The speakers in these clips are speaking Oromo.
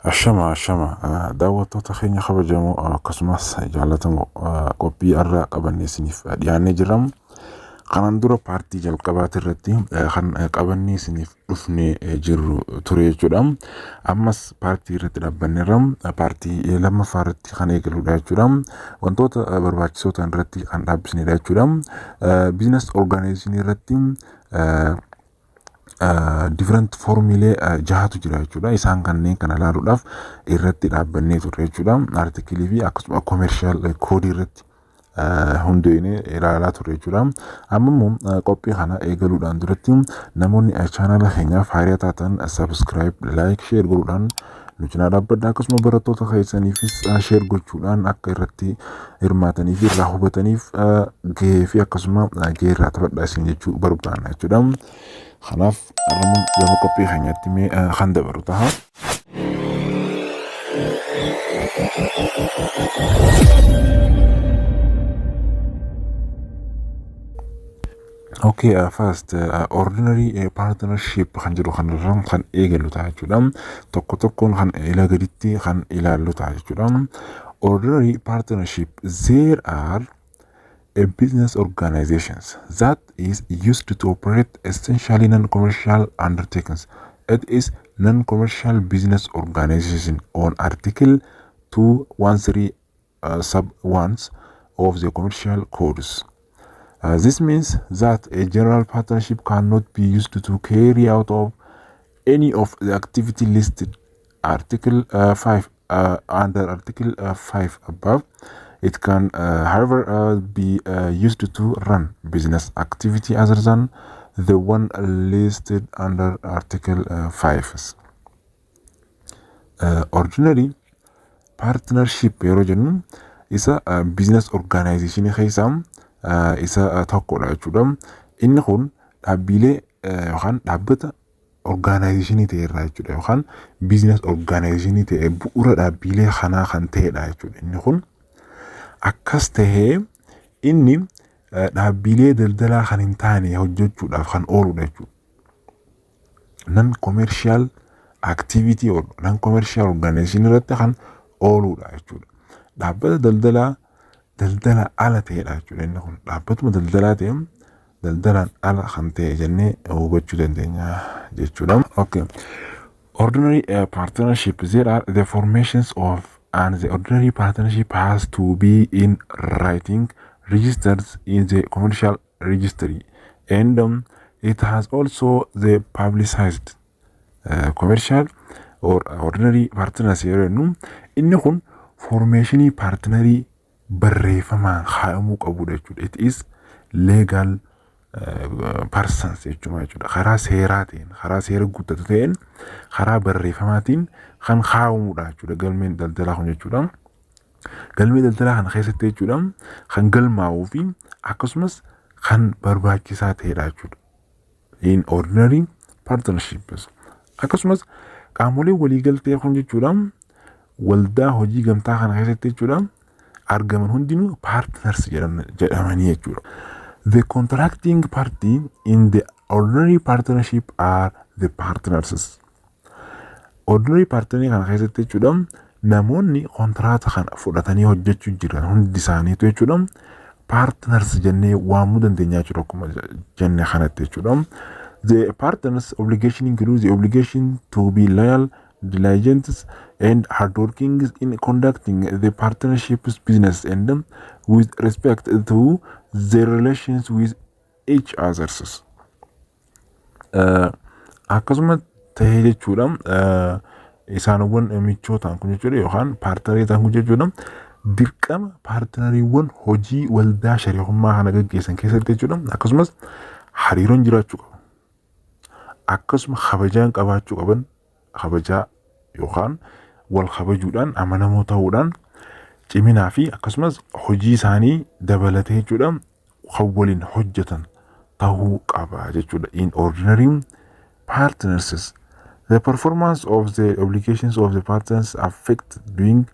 Ashama daawwattoota keenya kabajamoo akkasumas jaallatamoo qophii har'aa qabannee isiniif dhiyaannee jirra. Kanaan dura paartii jalqabaati irratti kan qabannee isiniif dhufnee jirru ture jechuudha. Ammas paartii irratti dhaabbanneerra. Paartii lammaffaa irratti kan eegaludha jechuudha. Wantoota barbaachisoo ta'an irratti kan dhaabbisnedha jechuudha. Biizines orgaanaayizeshinii irratti different formulee jahatu jira jechuudha. Isaan kanneen kana ilaaluudhaaf irratti dhaabbannee turre jechuudha. Artikilii fi akkasuma commercial koodii irratti hundeeyne ilaalaa turre jechuudha. Amma immoo qophii kana eegaluudhaan duratti namoonni chaanala keenyaaf haaraa taatan subscribe, like, share godhuudhaan nu cinaa dhaabbadhaa. Akkasuma barattoota keessaniifis share gochuudhaan akka irratti hirmaatanii fi irraa hubataniif gahee fi akkasuma gahee irraa taphadhaa isin jechuu barbaanna jechuudha. Kanaaf argamuun gama qophii keenyaatti mee kan dabaru ta'a. Okay, first ordinary partnership kan jedhu kanarraa kan eegalu ta'a jechuudha. Tokko tokkoon kan ila gaditti kan ilaallu ta'a jechuudha. Ordinary partnership, there are business organizations that is used to operate essentially non-commercial undertakings. It is non-commercial business organization on Article 213 sub 1 of the commercial codes. This means that a general partnership cannot be used to carry out of any of the activity listed Article 5 under Article 5 above. It can, however, be used to run business activity other than the one listed under Article 5. Ordinary partnership yeroo jennu isa business organization keessaa isa tokkodha jechuudha. Inni kun dhaabbilee yookaan dhaabbata organization ta'e irraa jechuudha yookaan business organization ta'e bu'uura dhaabbilee kanaa kan ta'edha jechuudha. Inni kun akkas tahee inni dhaabbilee daldalaa kan hin taane hojjechuudhaaf kan ooludha jechuudha. Non commercial activity or non commercial organization irratti kan ooludha jechuudha. Dhaabbata daldala ala ta'edha jechuudha. Inni kun dhaabbatuma daldalaa ta'e daldalaan ala kan ta'e jennee hubachuu dandeenya jechuudha. Okay. Ordinary partnership, there are the formations of and the ordinary partnership has to be in writing, registered in the commercial registry, and it has also the publicized commercial or ordinary partners here. Inni kun formation partnerii barreeffamaan kaa'amuu qabudha jechuudha. It is legal persons jechuudha. Karaa seeraatiin, karaa seera guuttatu ta'een, karaa barreeffamaatiin kan kaa'amudha jechuudha. Galmeen daldalaa kun jechuudha. Galmee daldalaa kana keessatti jechuudha kan galmaa'uu fi akkasumas kan barbaachisaa ta'edha jechuudha. In ordinary partnerships. Akkasumas qaamolee waliigaltee kun jechuudha waldaa hojii gamtaa kana keessatti jechuudha argaman hundinuu partners jedhamanii jechuudha. The contracting party in the ordinary partnership are the partners. Ordinary partnership kana keessatti jechuudha namoonni kontraata kana fudhatanii hojjechuu jiran hundi isaaniitu jechuudha partners jennee waamuu dandeenya jechuudha. Akkuma jenne kanatti jechuudha. The partners obligation includes the obligation to be loyal, diligent, and hardworking in conducting the partnership's business and with respect to their relations with each others. Akkasuma ta'ee jechuudha isaanowwan michootaan kun jechuudha yookaan paartariitaan kun jechuudha dirqama paartariiwwan hojii waldaa shari'ummaa kana gaggeessan keessatti jechuudha akkasumas hariiroon jiraachuu qabu. Akkasuma kabajaan qabaachuu qaban kabajaa yookaan wal kabajuudhaan amanamoo ta'uudhaan ciminaa fi akkasumas hojii isaanii dabalatee jechuudha kan waliin hojjetan ta'uu qaba jechuudha. In ordinary partners, the performance of the obligations of the partners affect doing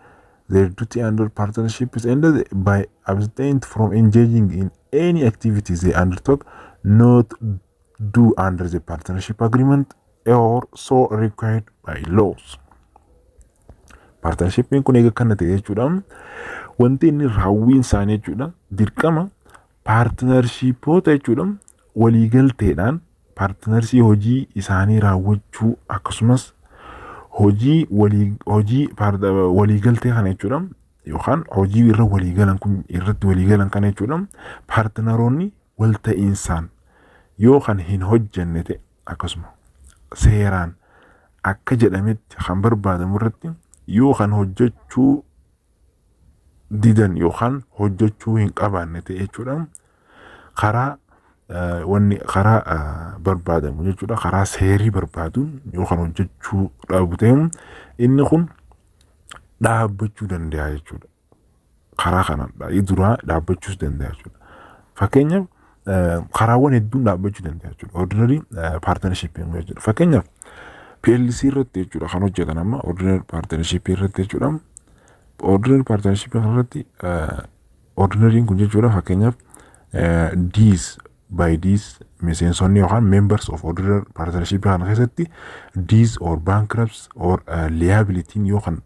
their duty under partnerships and by abstaining from engaging in any activities they undertook not do under the partnership agreement or so required by laws. Paartinarshiippiin kun eega kana ta'e jechuudha. Wanti inni raawwiin isaanii jechuudha dirqama paartinarshiippoota jechuudha waliigalteedhaan paartinarsii hojii isaanii raawwachuu akkasumas hojii waliigaltee kana jechuudha yookaan hojii irra waliigalan kun irratti waliigalan kana jechuudha paartinaroonni walta'iinsaan yoo kan hin hojjenne ta'e akkasuma seeraan akka jedhametti kan barbaadamu irratti yoo kan hojjechuu didan yookaan hojjechuu hin qabaanne ta'e jechuudha karaa wanni karaa barbaadamu jechuudha karaa seerii barbaadu yookaan hojjechuu dhabu ta'e inni kun dhaabbachuu danda'a jechuudha karaa kanaan duraa dhaabbachuus danda'a jechuudha fakkeenyaaf karaawwan hedduun dhaabbachuu danda'a jechuudha ordinary partnership jechuudha fakkeenyaaf PLC irratti jechuudha kan hojjetan amma ordinary partnership irratti jechuudha ordinary partnership irratti ordinary kun jechuudha fakkeenyaaf D's by D's miseensonni yookaan members of ordinary partnership kana keessatti D's or bankrupts or liability yookaan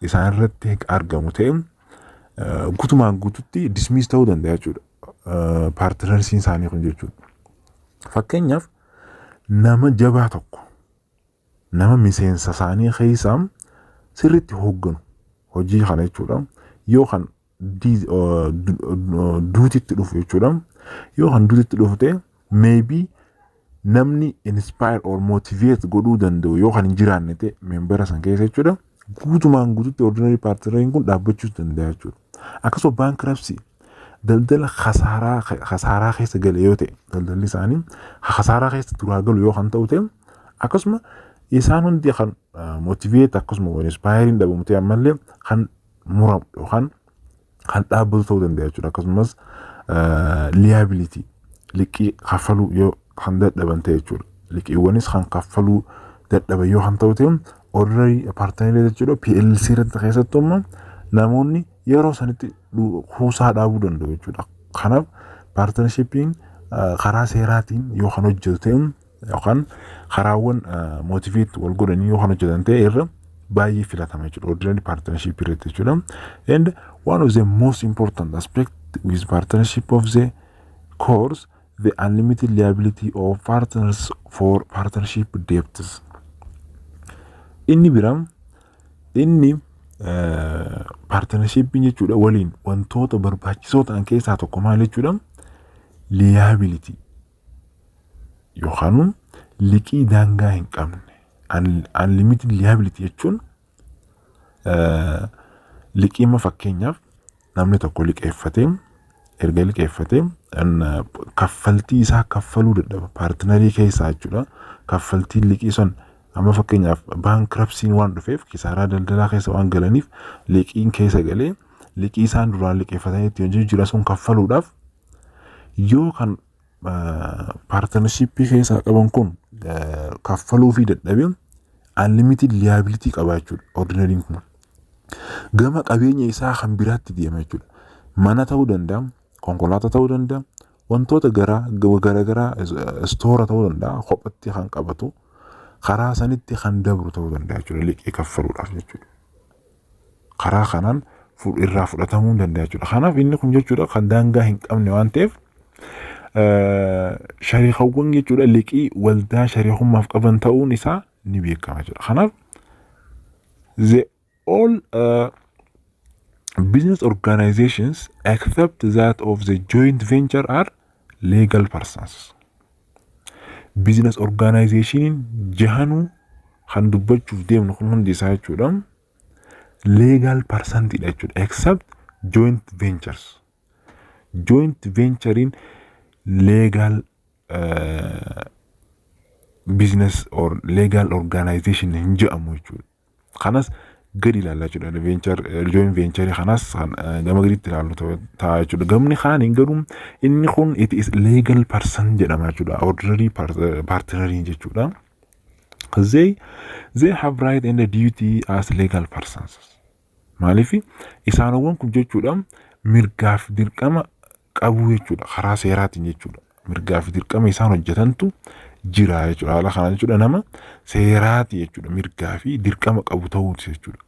isaan irratti argamu ta'e guutumaan guututti dismiss ta'uu danda'a jechuudha paartinarsiin isaanii kun jechuudha. Fakkeenyaaf nama jabaa tokko nama miseensa isaanii keessaa sirriitti hoogganu hojii kana jechuudha yookaan duutitti dhufu jechuudha yookaan duutitti dhufu ta'e maybe namni inspire or motivate godhuu danda'u yookaan hin jiraanne ta'e membera san keessa jechuudha guutumaan guututti ordinary partneriin kun dhaabbachuus danda'a jechuudha. Akkasuma bankruptcy daldala khasaaraa keessa gale yoo ta'e daldalli isaanii khasaaraa keessa duraa galu yoo kan ta'u ta'e akkasuma isaan hundi kan motivate akkasuma inspiring dhabamu ta'e ammallee kan muramu yookaan kan dhaabbatu ta'uu danda'a jechuudha. Akkasumas liability liqii kaffaluu yoo kan dadhaban ta'e jechuudha. Liqiiwwanis kan kaffaluu dadhaban yoo kan ta'u ta'e ordinary partnerii jechuudha PLC irratti keessattuu namoonni yeroo sanitti kuusaa dhaabuu danda'u jechuudha. Kanaaf partnershipiin karaa seeraatiin yoo kan hojjetu ta'e yookaan karaawwan motivate wal godhanii yoo kan hojjetan ta'e irra baay'ee filatama jechuudha ordinary partnership irratti jechuudha. And one of the most important aspect with partnership of the course the unlimited liability of partners for partnership debts. Inni biraa inni partnership jechuudha waliin wantoota barbaachisoo ta'an keessaa tokko maal jechuudha liability yookaan liqii daangaa hin qabne unlimited liability jechuun liqiima fakkeenyaaf namni tokko liqeeffatee erga liqeeffatee kaffaltii isaa kaffaluu dadhaba partnerii keessaa jechuudha kaffaltiin liqii sun amma fakkeenyaaf bankruptcy'n waan dhufeef kisaaraa daldalaa keessa waan galaniif liqiin keessa galee liqii isaan duraan liqeeffatanii itti hojii jira sun kaffaluudhaaf yoo kan partnership keessaa qaban kun kaffaluu fi dadhabee unlimited liability qaba jechuudha ordinary'n kun gama qabeenya isaa kan biraatti deema jechuudha mana ta'uu danda'a konkolaataa ta'uu danda'a wantoota garaa stoora ta'uu danda'a kophatti kan qabatu karaa sanitti kan dabru ta'uu danda'a jechuudha liqii kaffaluudhaaf jechuudha. Karaa kanaan irraa fudhatamuu danda'a jechuudha. Kanaaf inni kun jechuudha kan daangaa hin qabne waan ta'eef shariikawwan jechuudha liqii waldaa shariikummaaf qaban ta'uun isaa ni beekama jechuudha. Kanaaf the all business organizations except that of the joint venture are legal persons. Business organization jahanuu kan dubbachuuf deemnu kun hundi isaa jechuudha legal person jechuudha except joint ventures. Joint venturing legal business or legal organization hin jedhamu jechuudha. Kanas gadi ilaalla jechuudha venture joint venture kanas gama gaditti ilaallu ta'a jechuudha. Gamni kaan hin garuu inni kun it is legal person jedhama jechuudha ordinary partnering jechuudha. They have right and duty as legal persons. Maaliif isaanowwan kun jechuudha mirgaaf dirqama qabu jechuudha karaa seeraatiin jechuudha. Mirgaaf dirqama isaan hojjetantu jira jechuudha. Haala kana jechuudha nama seeraati jechuudha mirgaa fi dirqama qabu ta'uu jechuudha.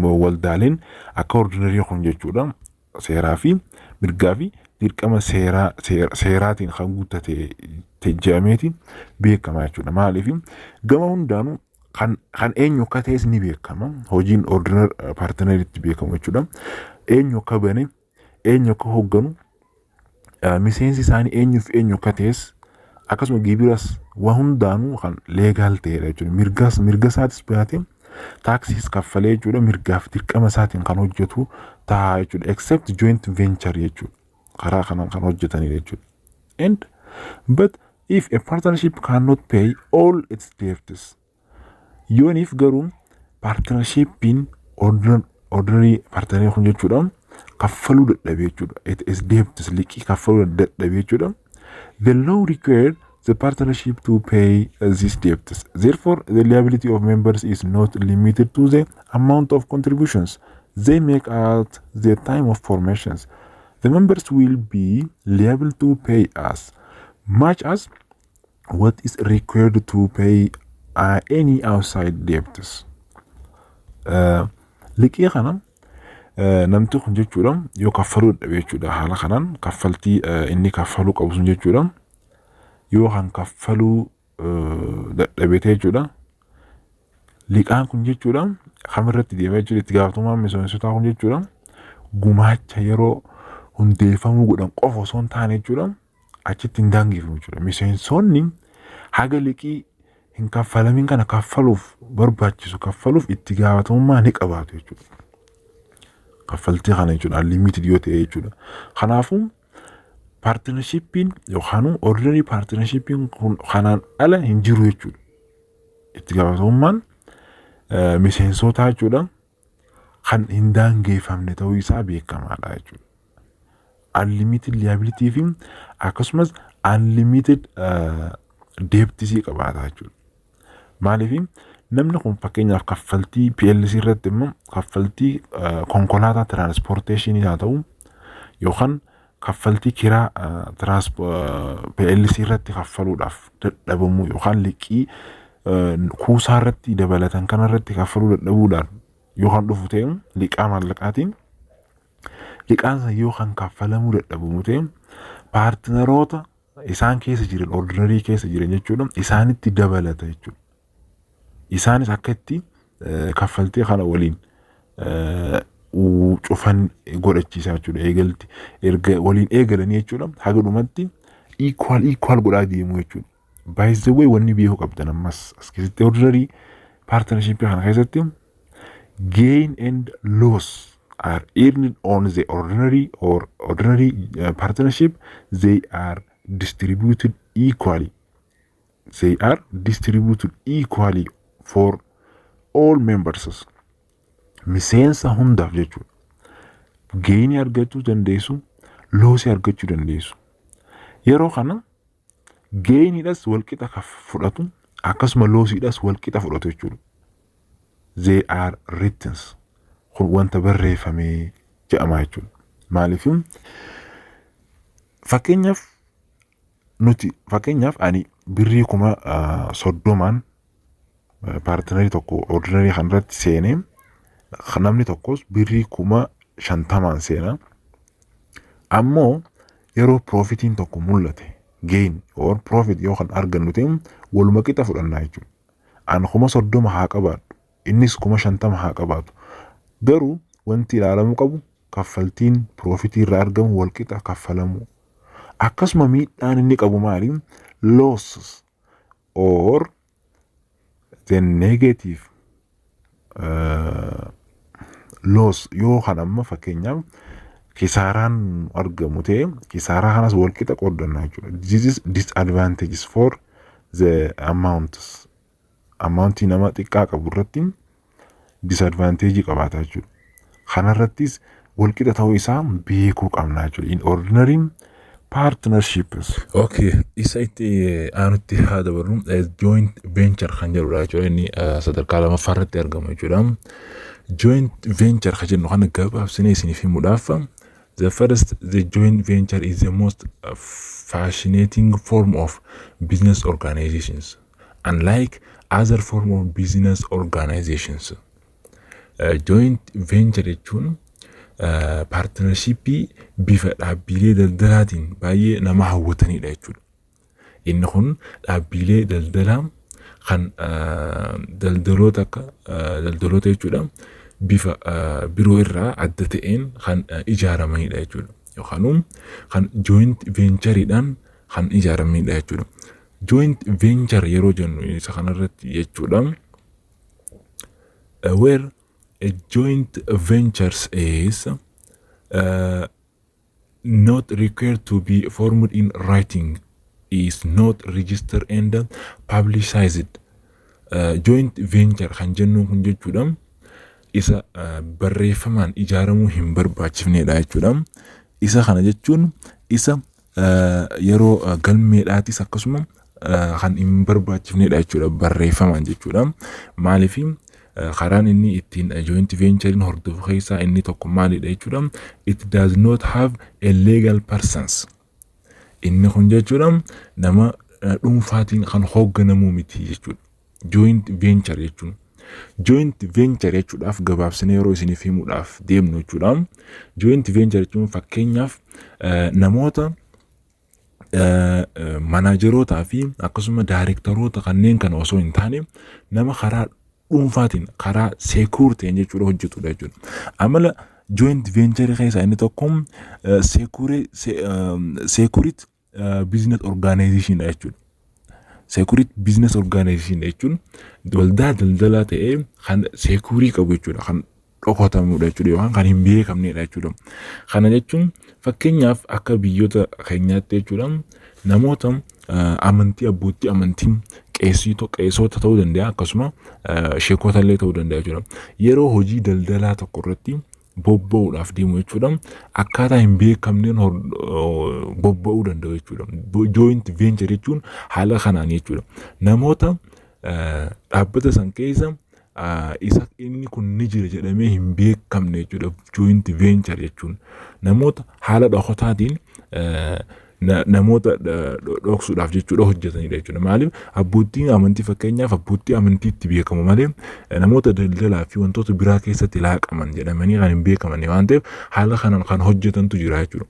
waldaaleen akka ordinarii kun jechuudha seeraa fi mirgaa fi dirqama seeraatiin kan guuttate jedhameeti beekama jechuudha. Maaliif gama hundaanuu kan eenyu akka ta'es ni beekama. Hojiin ordinar paartinariitti beekamu jechuudha. Eenyu akka bane eenyu akka hoogganu miseensi isaanii eenyuuf eenyu akka ta'es akkasuma gibiras waa hundaanuu kan leegaal ta'edha jechuudha. Mirga isaatis baatee taaksiis kaffalee jechuudha. Mirgaaf dirqama isaatiin kan hojjetu ta'a jechuudha. Except joint venture jechuudha. Karaa kanaan kan hojjetanidha jechuudha. But if a partnership cannot pay all its debts, yooniif garuu partnershipiin ordinary partnerii kun jechuudha kaffaluu dadhabee jechuudha. It is debts liqii kaffaluu dadhabee jechuudha. The law required the partnership to pay these debts. Therefore, the liability of members is not limited to the amount of contributions they make at the time of formations. The members will be liable to pay as much as what is required to pay any outside debts. Liqii kana namti kun jechuudha yoo kaffaluu dadhabee jechuudha. Haala kanaan kaffaltii inni kaffaluu qabu sun jechuudha yoo kan kaffaluu dadhabee jechuudha. Liqaan kun jechuudha kamirratti deemaa jechuudha. Itti gaafatamummaan miseensotaa kun jechuudha gumaacha yeroo hundeeffamuu godhan qofa osoo hin taane jechuudha achitti hin daangeffamu jechuudha. Miseensonni haga liqii hin kaffalamin kana kaffaluuf barbaachisu kaffaluuf itti gaafatamummaa ni qabaatu jechuudha. Kaffaltii kana jechuudha unlimited yoo ta'e jechuudha. Kanaafuu partnershipiin yookaan ordinary partnershipiin kun kanaan ala hin jiru jechuudha. Itti gaafatamummaan miseensotaa jechuudha kan hin daangeffamne ta'uu isaa beekamaadha jechuudha. Unlimited liability fi akkasumas unlimited debts qabaata jechuudha. Maaliif namni kun fakkeenyaaf kaffaltii PLC irratti immoo kaffaltii konkolaataa transportationii haa ta'u yookaan kaffaltii kiraa PLC irratti kaffaluudhaaf dadhabamu yookaan liqii kuusaa irratti dabalatan kana irratti kaffaluu dadhabuudhaan yookaan dhufu ta'e liqaa maallaqaatiin liqaan san yoo kan kaffalamuu dadhabamu ta'e paartinaroota isaan keessa jiran ordinarii keessa jiran jechuudha isaanitti dabalata jechuudha. Isaanis akka itti kaffaltii kana waliin cufan godhachiisaa jechuudha. Eegalti erga waliin eegalanii jechuudha haga dhumatti equal godhaa deemu jechuudha. By the way wanni beekuu qabdan ammas as keessatti ordinary partnership kana keessatti gain and loss are earned on the ordinary partnership. They are distributed equally. They are distributed equally for all members. Miseensa hundaaf jechuudha. Gain argachuu dandeessu, loss argachuu dandeessu. Yeroo kana gainidhas walqixa fudhatu akkasuma lossiidhas walqixa fudhatu jechuudha. They are written. Kun wanta barreeffamee jedhama jechuudha. Maaliif fakkeenyaaf ani birrii 30 paartinarii tokko ordinarii kanarratti seenee namni tokkos birrii 50 seena. Ammoo yeroo profitiin tokko mul'ate gain or profit yoo kan argannu ta'e waluma qixa fudhannaa jechuudha. Ani 30 haa qabaadhu innis 50 haa qabaatu. Garuu wanti ilaalamuu qabu kaffaltiin profitii irraa argamu walqixa kaffalamu. Akkasuma miidhaan inni qabu maali? Losses or the negative loss yoo kan amma fakkeenyaaf kisaaraan argamu ta'e kisaaraa kanas walqixa qoodannaa jechuudha. This is disadvantages for the amounts. Amountii nama xiqqaa qabu irratti disadvantage qabaata jechuudha. Kanarrattis walqixa ta'uu isaa beekuu qabna jechuudha. In ordinary partnerships. Okay, isa itti aanutti haa dabarru joint venture kan jedhudha jechuudha. Inni sadarkaa lammaffaa irratti argama jechuudha. Joint venture kan jennu kana gabaabsinee isiniif himuudhaaf the first, the joint venture is the most fascinating form of business organizations. Unlike other form of business organizations, joint venture jechuun partnershipii bifa dhaabbilee daldalaatiin baay'ee nama hawwatanidha jechuudha. Inni kun dhaabbilee daldalaa kan daldaloota jechuudha bifa biroo irraa adda ta'een kan ijaaramanidha jechuudha. Yookaan kan joint ventureidhaan kan ijaaramanidha jechuudha. Joint venture yeroo jennu isa kanarratti jechuudha. Where a joint ventures is not required to be formed in writing, is not registered and publicized. Joint venture kan jennu kun jechuudha isa barreeffamaan ijaaramuu hin barbaachifnedha jechuudha. Isa kana jechuun isa yeroo galmeedhaatis akkasuma kan hin barbaachifnedha jechuudha barreeffamaan jechuudha. Maaliif karaan inni ittiin joint venturein hordofu keessaa inni tokko maalidha jechuudha. It does not have a legal persons. Inni kun jechuudha nama dhuunfaatiin kan hoogganamu miti jechuudha. Joint venture jechuun. Joint venture jechuudhaaf gabaabsinee yeroo isiniif himuudhaaf deemnu jechuudha. Joint venture jechuun fakkeenyaaf namoota manaajerootaa fi akkasuma daayirektaroota kanneen kana osoo hin taane nama karaa dhuunfaatiin karaa seekuur ta'een jechuudha hojjetudha jechuudha. Amala joint venture keessaa inni tokko seekurit business organization jechuudha. Seekurit business organization jechuun waldaa daldalaa ta'ee kan seekuurii qabu jechuudha. Kan dhokatamudha jechuudha yookaan kan hin beekamnedha jechuudha. Kana jechuun fakkeenyaaf akka biyyoota keenyaatti jechuudha namoota amantii abbootii amantii qeessota ta'uu danda'a akkasuma sheekota illee ta'uu danda'a jechuudha. Yeroo hojii daldalaa tokko irratti bobba'uudhaaf deemu jechuudha akkaataa hin beekamneen bobba'uu danda'u jechuudha. Joint venture jechuun haala kanaan jechuudha. Namoota dhaabbata san keessa isa inni kun ni jira jedhamee hin beekamne jechuudha. Joint venture jechuun namoota haala dhokataatiin namoota dhoksuudhaaf jechuudha hojjetanidha jechuudha. Maaliif abbootiin amantii fakkeenyaaf abbootii amantiitti beekamu malee namoota daldalaa fi wantoota biraa keessatti laaqaman jedhamanii kan hin beekaman waan ta'eef haala kanaan kan hojjetantu jira jechuudha.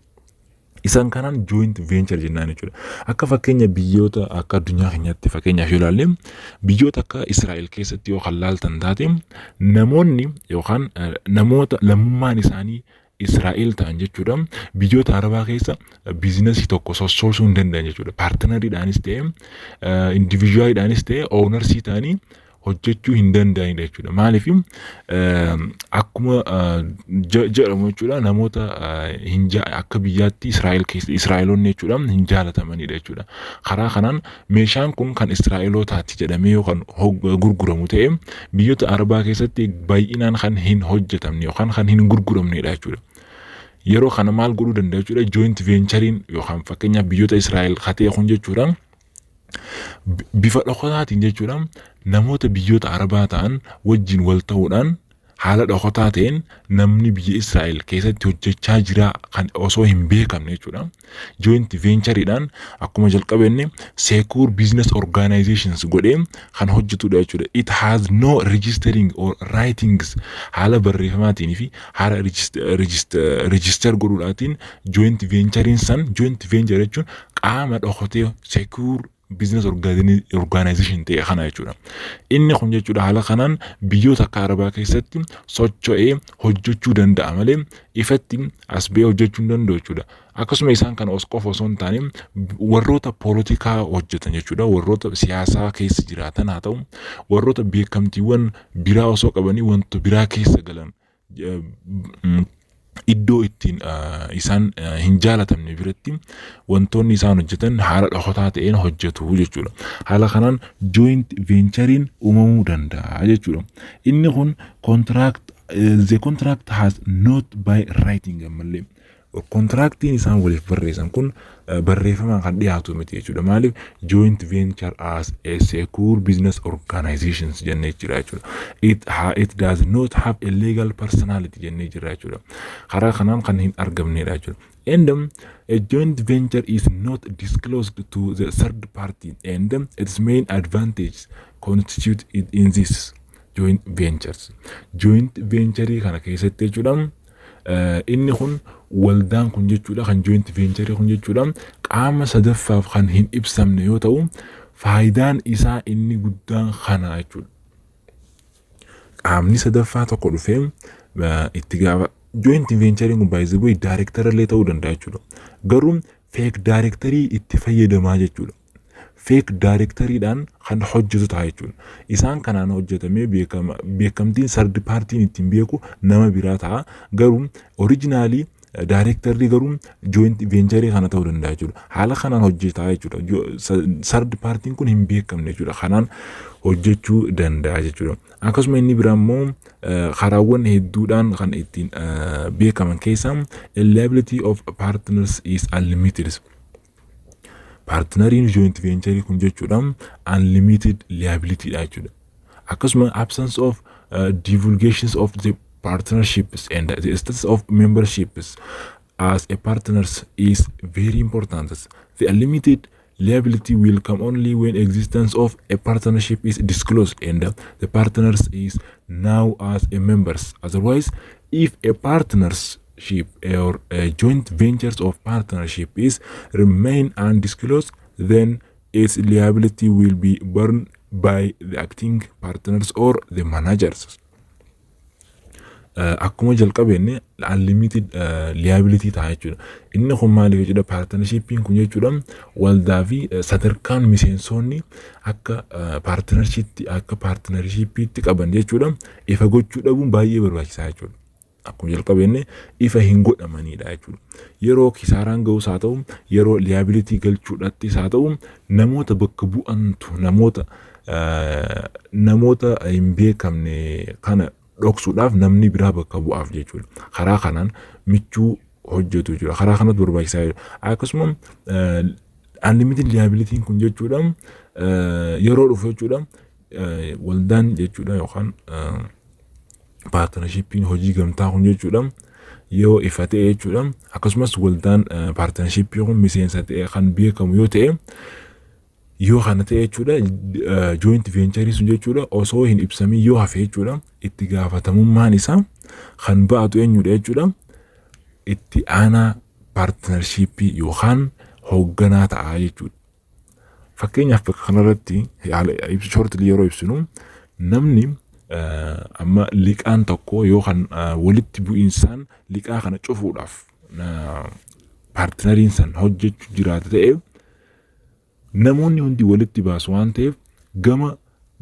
Isaan kanaan joint venture jennaan jechuudha. Akka fakkeenya biyyoota akka addunyaa keenyaatti fakkeenyaaf yoo ilaalle biyyoota akka Israa'el keessatti yoo kan laaltan taate namoonni yookaan namoota lammummaan isaanii Israa'el ta'an jechuudha. Biyyoota Arabaa keessa biizinasii tokko sossoosuu hin danda'an jechuudha. Paartinariidhaanis ta'e individuaalidhaanis ta'e oonarsii ta'anii hojjechuu hin danda'anidha jechuudha. Maaliif akkuma jedhamu jechuudha namoota akka biyyaatti Israa'el keessa Israa'eloonni jechuudha hin jaalatamanidha jechuudha. Karaa kanaan meeshaan kun kan Israa'elootaati jedhamee yookaan gurguramu ta'e biyyoota Arabaa keessatti baay'inaan kan hin hojjetamne yookaan kan hin gurguramnedha jechuudha. Yeroo kana maal godhuu danda'a jechuudha joint venturein yookaan fakkeenyaaf biyyoota Israa'el katee kun jechuudha. Bifa dhokataatiin jechuudha namoota biyyoota Arabaa ta'an wajjin wal ta'uudhaan haala dhokataa ta'een namni biyya Israa'el keessatti hojjechaa jira kan osoo hin beekamne jechuudha. Joint ventureidhaan akkuma jalqabenne secure business organizations godhee kan hojjetudha jechuudha. It has no registering or writings haala barreeffamaatiin fi haala register godhuudhaatiin joint venturein san joint venture jechuun qaama dhokatee secure business organization ta'e kana jechuudha. Inni kun jechuudha haala kanaan biyyoota akka Arabaa keessatti socho'ee hojjechuu danda'a malee ifatti as ba'ee hojjechuu hin danda'u jechuudha. Akkasuma isaan kana qofa osoo hin taane warroota poolitikaa hojjetan jechuudha. Warroota siyaasaa keessa jiraatan haa ta'u warroota beekamtiiwwan biraa osoo qabanii wanta biraa keessa galan iddoo ittiin isaan hin jaalatamne biratti wantoonni isaan hojjetan haala dhokataa ta'een hojjetu jechuudha. Haala kanaan joint venturein uumamuu danda'a jechuudha. Inni kun the contract has not by writing ammallee kontiraaktiin isaan waliif barreessan kun barreeffamaan kan dhiyaatu miti jechuudha. Maaliif joint venture as a secure business organizations jennee jira jechuudha. It does not have a legal personality jennee jira jechuudha. Karaa kanaan kan hin argamnedha jechuudha. And a joint venture is not disclosed to the third party and its main advantage constitute it in this. joint ventures. Joint venture kana keessatti jechuudha inni kun waldaan kun jechuudha kan joint venture kun jechuudha qaama sadaffaaf kan hin ibsamne yoo ta'u faayidaan isaa inni guddaan kana jechuudha. Qaamni sadaffaa tokko dhufee itti gaafa joint venture kun by the way director illee ta'uu danda'a jechuudha. Garuu fake directorii itti fayyadamaa jechuudha. Fake directoryidhaan kan hojjetu ta'a jechuudha. Isaan kanaan hojjetamee beekamtiin third party ittiin beeku nama biraa ta'a. Garuu originally directory garuu joint venture kana ta'uu danda'a jechuudha. Haala kanaan hojjetaa jechuudha. Third party kun hin beekamne jechuudha. Kanaan hojjechuu danda'a jechuudha. Akkasuma inni biraa immoo karaawwan hedduudhaan kan ittiin beekaman keessaa liability of partners is unlimited. Partneriin joint venture kun jechuudha unlimited liability dha jechuudha. Akkasuma absence of divulgations of the partnerships and the status of memberships as a partners is very important. The unlimited liability will come only when existence of a partnership is disclosed and the partners is now as a members. Otherwise, if a partnership or a joint ventures of partnership is remain undisclosed, then its liability will be borne by the acting partners or the managers. Akkuma jalqabenne unlimited liability ta'a jechuudha. Inni kun maali jechuudha partnershipiin kun jechuudha waldaa fi sadarkaan miseensonni akka partnershipiitti qaban jechuudha ifa gochuu dhabuun baay'ee barbaachisaa jechuudha. Akkuma jalqabenne ifa hin godhamanidha jechuudha. Yeroo kisaaraan ga'us haa ta'u yeroo liability galchuudhaattis haa ta'u namoota bakka bu'antu namoota hin beekamne kana dhoksuudhaaf namni biraa bakka bu'aaf jechuudha. Karaa kanaan michuu hojjetu jechuudha. Karaa kanatti barbaachisaa jechuudha. Akkasuma unlimited liability kun jechuudha yeroo dhufu jechuudha waldaan jechuudha yookaan partnershipiin hojii gamtaa kun jechuudha yoo ifa ta'e jechuudha. Akkasumas waldaan partnershipii kun miseensa ta'e kan beekamu yoo ta'e yoo kana ta'e jechuudha joint venture sun jechuudha osoo hin ibsamin yoo hafe jechuudha itti gaafatamummaan isaa kan ba'atu eenyudha jechuudha itti aanaa partnershipii yookaan hoogganaa ta'a jechuudha. Fakkeenyaaf bakka kanarratti shortly yeroo ibsinu namni amma liqaan tokko yookaan walitti bu'iinsaan liqaa kana cufuudhaaf partneriin san hojjechuu jiraata ta'e namoonni hundi walitti baasu waan ta'eef gama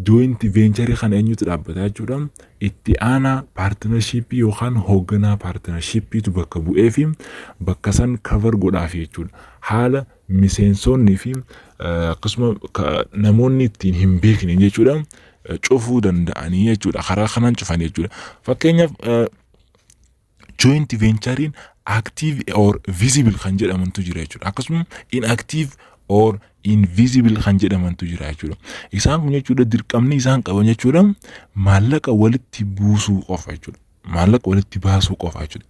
joint venture kana eenyutu dhaabbataa jechuudha itti aanaa partnershipii yookaan hoogganaa partnershipiitu bakka bu'ee fi bakka san cover godhaaf jechuudha. Haala miseensonnii fi akkasuma namoonni ittiin hin beekne jechuudha cufuu danda'anii jechuudha. Karaa kanaan cufan jechuudha. Fakkeenyaaf joint venturein active or visible kan jedhamantu jira jechuudha. Akkasuma inactive or invisible kan jedhamantu jira jechuudha. Isaan kun jechuudha dirqamni isaan qaban jechuudha maallaqa walitti buusuu qofa jechuudha. Maallaqa walitti baasuu qofa jechuudha.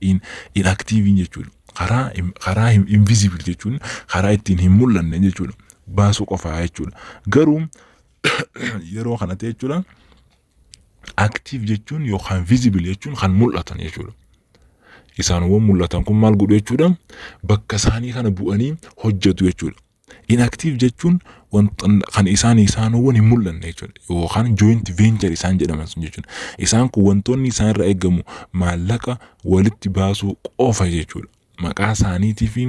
Inactive jechuudha. Karaa invisible jechuudha karaa ittiin hin mul'anne jechuudha baasuu qofa jechuudha. Garuu yeroo kana ta'e jechuudha active jechuun yookaan visible jechuun kan mul'atan jechuudha. Isaanowwan mul'atan kun maal godhu jechuudha bakka isaanii kana bu'anii hojjetu jechuudha. Inactive jechuun wanta kan isaanowwan hin mul'anne jechuudha yookaan joint venture isaan jedhaman sun jechuudha. Isaan kun wantoonni isaan irraa eegamu maallaqa walitti baasuu qofa jechuudha. Maqaa isaaniitii fi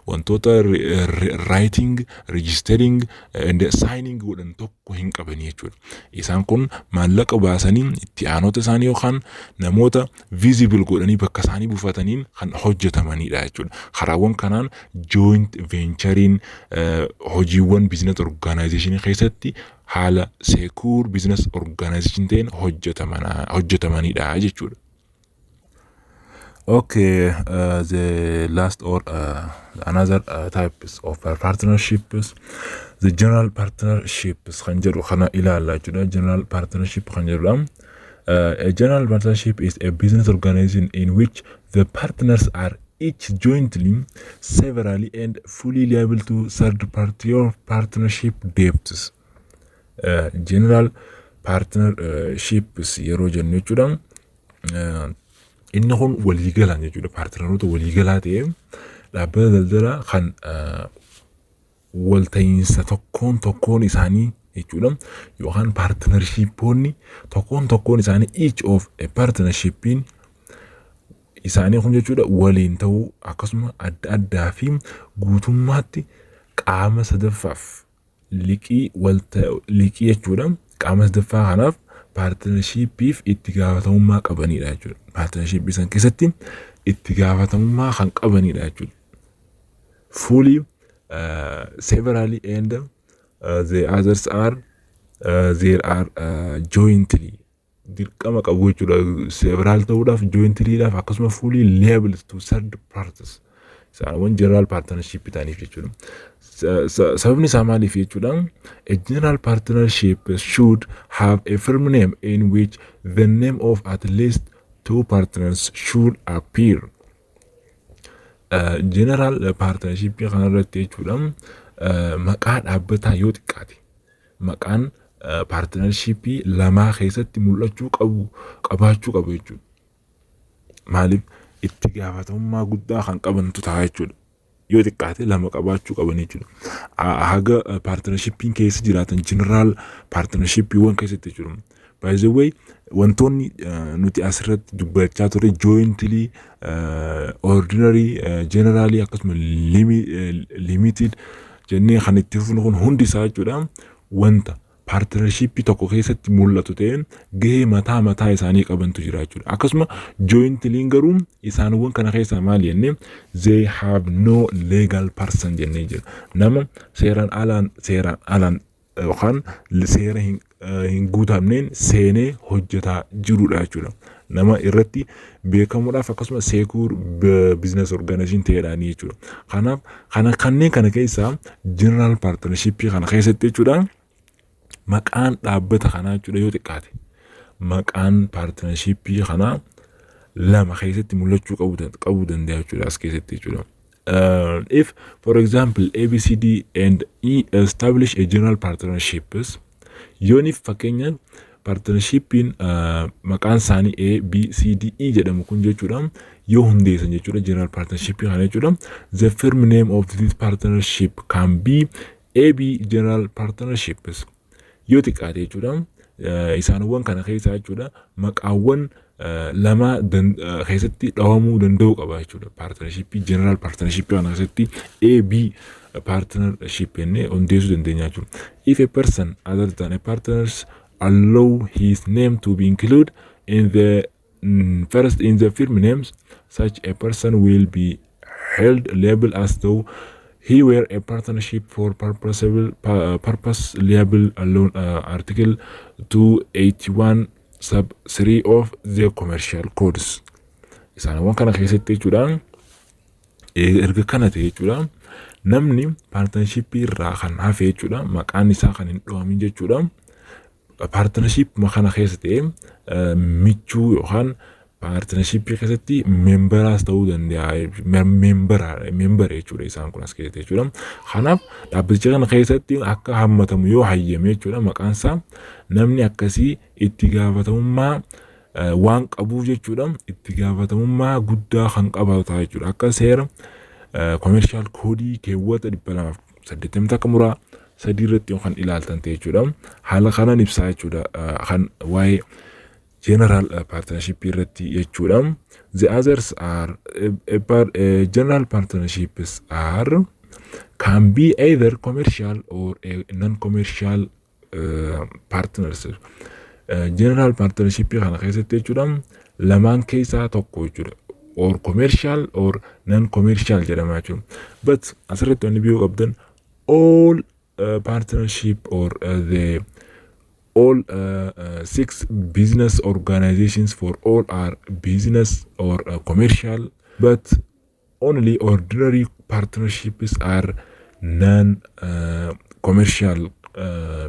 wantoota writing, registering and signing godhan tokko hin qabani jechuudha. Isaan kun maallaqa baasanii itti aanota isaanii yookaan namoota visible godhanii bakka isaanii buufataniin kan hojjetamanidha jechuudha. Karaawwan kanaan joint venturein hojiiwwan business organization keessatti haala secure business organization ta'een hojjetamanidha jechuudha. Okay, the last or another types of partnerships, the general partnerships خنجر خنا إلى الله general partnership خنجر. A general partnership is a business organization in which the partners are each jointly, severally, and fully liable to third party or partnership debts. General partnerships yeroo jennu jechuudha. Inni kun waliigalaan jechuudha. Paartinaroota waliigalaa ta'ee dhaabbata daldalaa kan walta'iinsa tokkoon isaanii jechuudha. Yookaan paartinarshiippoonni tokkoon isaanii each of a partnershippiin isaanii kun jechuudha waliin ta'uu akkasuma adda fi guutummaatti qaama sadaffaaf liqii jechuudha. Qaama sadaffaa kanaaf paartinarshiippiif itti gaafatamummaa qabanidha jechuudha. Paartinarshiippii san keessatti itti gaafatamummaa kan qabanidha jechuudha. Fully severally and the others are there are jointly dirqama qabu jechuudha. Several ta'uudhaaf jointlyidhaaf akkasuma fully liable to third parties. Isaan general partnership ta'aniif jechuudha. Sababni isaa maaliif jechuudha? A general partnership should have a firm name in which the name of at least two partners should appear. General partnership kana irratti jechuudha maqaa dhaabbataa yoo xiqqaate maqaan partnership lamaa keessatti mul'achuu qabaachuu qabu jechuudha. Maaliif itti gaafatamummaa guddaa kan qabantu ta'a jechuudha. Yoo xiqqaate lama qabaachuu qaban jechuudha. Haga partnershippiin keessa jiraatan general partnershippiiwwan keessatti jechuudha. By the way, wantoonni nuti asirratti dubbachaa turre jointly, ordinary, generally akkasuma limited jennee kan itti fufnu kun hundi isaa jechuudha. Wanta partnership tokko keessatti mul'atu ta'een gahee mataa isaanii qabantu jira jechuudha. Akkasuma jointly garuu isaanwwan kana keessaa maal jennee they have no legal person jennee jira. Nama seeraan alaan yookaan seera hin guutamneen seenee hojjetaa jirudha jechuudha. Nama irratti beekamuudhaaf akkasuma secure business organization ta'edhaanii jechuudha. Kanaaf kanneen kana keessaa general partnership kana keessatti jechuudha. Maqaan dhaabbata kanaa jechuudha yoo xiqqaate maqaan partnership kanaa lama keessatti mul'achuu qabu danda'a jechuudha as keessatti jechuudha. If for example ABCD and E establish a general partnerships, yoonif fakkeenyaan partnershippiin maqaan isaanii ABCDE jedhamu kun jechuudha yoo hundeessan jechuudha general partnership kana jechuudha. The firm name of this partnership can be AB general partnerships. Yoo xiqqaate jechuudha isaanwwan kana keessaa jechuudha maqaawwan lama keessatti dhawamuu danda'u qaba jechuudha. Partnership general partnership kana keessatti AB partnership jennee hundeessuu dandeenya jechuudha. If a person other than a partners allow his name to be included in the first in the firm names, such a person will be held liable as though he were a partnership for purpose liable alone. Article 281 sub 3 of the commercial codes. Isaanwwan kana keessatti jechuudha erga kana ta'e jechuudha namni partnership irraa kan hafe jechuudha maqaan isaa kan hin dhawamin jechuudha. Partnership kana keessatti michuu yookaan partnership keessatti memberaas ta'uu danda'a. Member jechuudha isaan kun as keessatti jechuudha. Kanaaf dhaabbaticha kana keessatti akka hammatamu yoo hayyame jechuudha maqaan isaa namni akkasii itti gaafatamummaa waan qabuuf jechuudha. Itti gaafatamummaa guddaa kan qabaatu jechuudha. Akka seera commercial code keewwata 280 akka muraa sadii irratti kan ilaaltan ta'e jechuudha. Haala kanaan ibsaa jechuudha kan waa'ee general partnership irratti jechuudha. The others are general partnerships are can be either commercial or non-commercial partners. General partnership kana keessatti jechuudha lamaan keessaa tokko jechuudha. Or commercial or non-commercial jedhama jechuudha. But asirratti wanni biyyoo qabdan all partnership or the all 6 business organizations for all are business or commercial, but only ordinary partnerships are non-commercial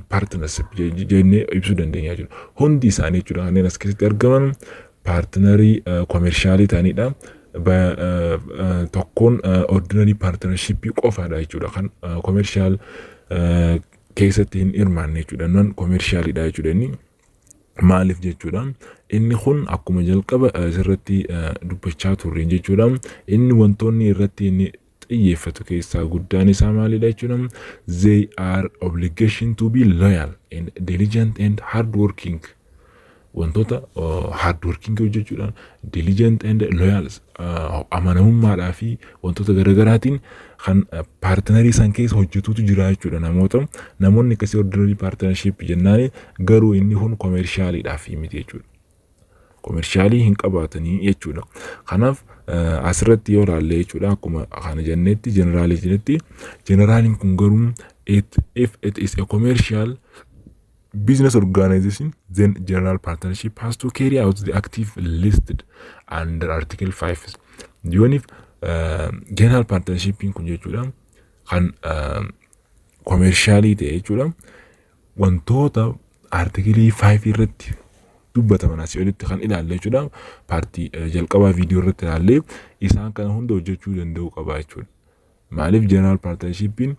partnership jennee ibsuu dandeenya jechuudha. Hundi isaanii jechuudha kanneen as keessatti argaman partnerii commercialii ta'anidha. Tokkoon ordinary partnership qofaadha jechuudha kan commercial keessatti hin hirmaanne jechuudha. Non commercialidha jechuudha inni. maaliif jechuudha inni kun akkuma jalqaba irratti dubbachaa turre jechuudha inni wantoonni irratti inni xiyyeeffatu keessaa guddaan isaa maalidha jechuudha they are obligation to be loyal and diligent and hardworking wantoota hardworking jechuudha diligent and loyal amanamummaadhaa fi wantoota garaagaraatiin kan paartinarii san keessa hojjetutu jira jechuudha namoonni akkasii ordinary partnership jennaan garuu inni kun commercialidhaaf miti jechuudha commercialii hin qabaatanii jechuudha kanaaf asirratti yoo ilaalle jechuudha akkuma kana jennetti generaaliin kun garuu if it is a commercial business organization, then general partnership has to carry out the active listed under Article 5. Even if general partnership kun jechuudha kan commercially ta'e jechuudha wantoota Article 5 irratti dubbataman asii olitti kan ilaalle jechuudha paartii jalqabaa viidiyoo irratti ilaalle isaan kana hunda hojjechuu danda'u qaba jechuudha. Maaliif general partnershipin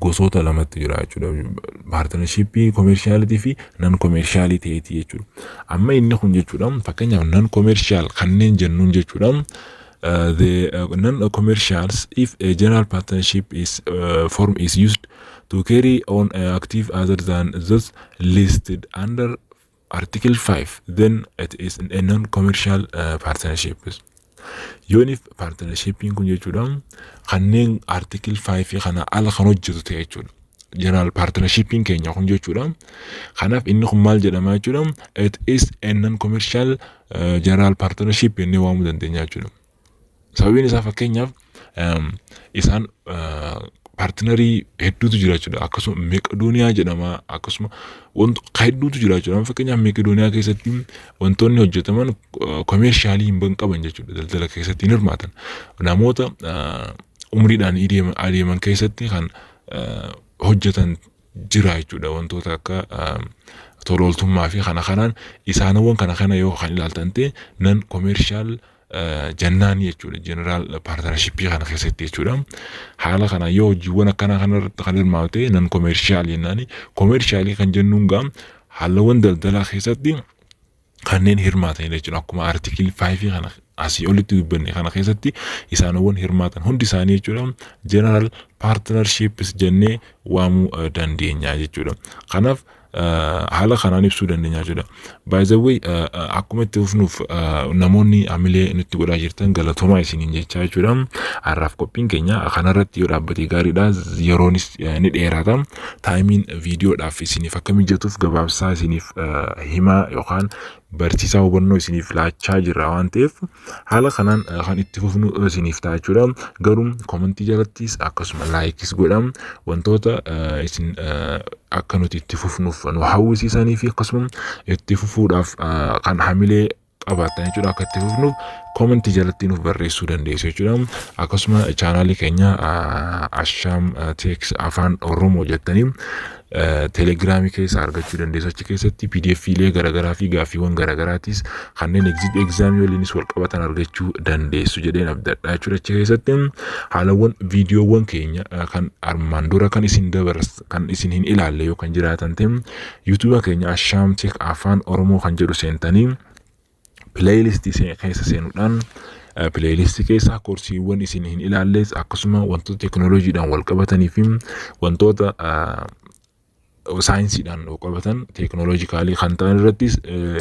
gosoota lamatti jira jechuudha partnership commerciality fi non commerciality jechuudha amma inni kun jechuudha fakkeenyaaf non commercial kanneen jennuun jechuudha the non commercials if a general partnership is form is used to carry on active other than those listed under Article 5 then it is a non commercial partnership. Yoonif partnershipin kun jechuudha kanneen Article 5 kana ala kan hojjetu ta'e jechuudha general partnershipin keenya kun jechuudha kanaaf inni kun maal jedhama jechuudha it is a non commercial general partnership inni waamuu dandeenya jechuudha sababiin isaa fakkeenyaaf isaan partnerii hedduutu jira jechuudha akkasuma Meqdooniyaa jedhama akkasuma wantoota hedduutu jira jechuudha fakkeenyaaf Meqdooniyaa keessatti wantoonni hojjetaman commercially hin qaban jechuudha daldala keessatti hin hirmaatan namoota umriidhaan adeeman keessatti kan hojjetan jira jechuudha wantoota akka tolooltummaa fi kanaan isaanawwan kana yoo kan ilaaltan ta'e non commercial jennaan jechuudha general partnership kana keessatti jechuudha haala kana yoo hojiiwwan akkana kanarratti kan hirmaate non commercial jennaani commercial kan jennuun gaa haalawwan daldalaa keessatti kanneen hirmaatan jechuudha akkuma Article 5 kana asii olitti dubbanne kana keessatti isaanowwan hirmaatan hundi isaanii jechuudha general partnerships jennee waamuu dandeenya jechuudha kanaaf haala kanaan ibsuu dandeenya jechuudha by the way akkuma itti fufnuuf namoonni amilee nutti godhaa jirtan galatoomaa isiniin jechaa jechuudha har'aaf qophiin keenya kanarratti yoo dhaabbatee gaariidha yeroonis ni dheerata taayimiin viidiyoodhaaf isiniif akka mijatuuf gabaabsaa isiniif himaa yookaan barsiisaa hubannoo isiniif laachaa jirra waan ta'eef haala kanaan kan itti fufnu isiniif ta'a jechuudha garuu komentii jalattis akkasuma laayikis godhaa wantoota isin akka nuti itti fufnuuf nu hawwisiisanii fi akkasuma itti fufuudhaaf kan hamilee qabaatan jechuudha akka itti fufnuuf komentii jalatti nuuf barreessuu dandeessu jechuudha akkasuma chaanaalii keenya Asham Tech afaan Oromoo jettanii Telegram keessa argachuu dandeessu achi keessatti PDF ilee garagaraa fi gaaffiiwwan garagaraatiis kanneen exam waliinis wal qabatan argachuu dandeessu jedheen abdadhaa jechuudha achi keessatti haalawwan viidiyoowwan keenya kan armaan dura kan isin dabarsan kan isin hin ilaalle yoo kan jiraatan ta'e YouTube keenya Asham Tech afaan Oromoo kan jedhu seentanii playlist keessa seenuudhaan playlist keessa koorsiiwwan isin hin ilaalles akkasuma wantoota teknooloojiidhaan wal qabatanii fi wantoota saayinsiidhaan qabatan teknooloojikaalii kan ta'an irrattis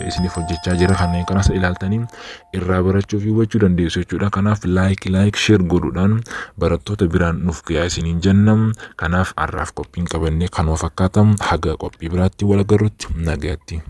isiniif hojjechaa jira kanneen kanas ilaaltanii irraa barachuu fi hubachuu dandeessu jechuudha kanaaf like share godhuudhaan barattoota biraan nuuf gahaa isiniin jennam kanaaf har'aaf qophiin qabannee kanuma fakkaatan haga qophii biraatti wal agarrutti nagaatti.